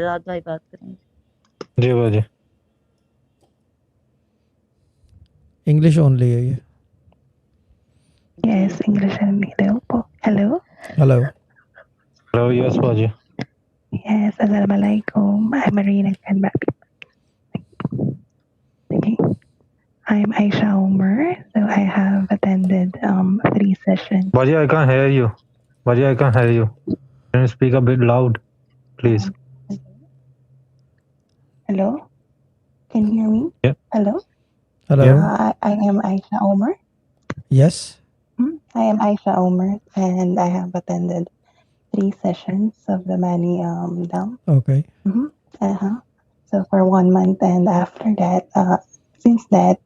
रात भाई बात करेंगे। जी बाजी। इंग्लिश ओनली है ये। Yes, English and available. Hello. Hello. Hello yes बाजी। Yes, Assalamualaikum. I'm Marina Kanbabi. Okay. I'm Aisha Omer. So I have attended 3 sessions. बाजी I can't hear you. Baji, I can't hear you. Can you speak a bit loud, please? Hello. Can you hear me? Yeah. Hello. Hello. I am Aisha Omer. Yes. I am Aisha Omer, and I have attended 3 sessions of the Mani Dam. Okay. So for 1 month, and after that, since that,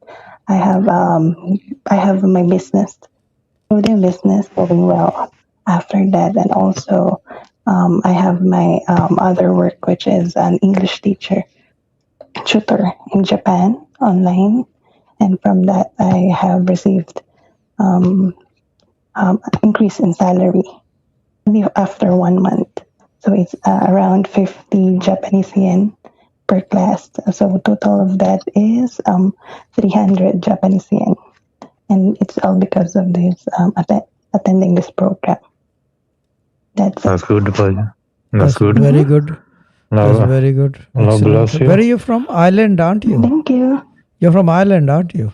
I have my business, clothing business going well. After that, and also, I have my other work, which is an English teacher, tutor in Japan online, and from that, I have received increase in salary after 1 month. So it's around 50 Japanese yen per class. So total of that is 300 Japanese yen. And it's all because of this attending this program. That's good, Baji. That's good. very good. That's very good. Allah bless Excellent. you. Where are you from? Ireland, aren't you? Thank you. You're from Ireland, aren't you?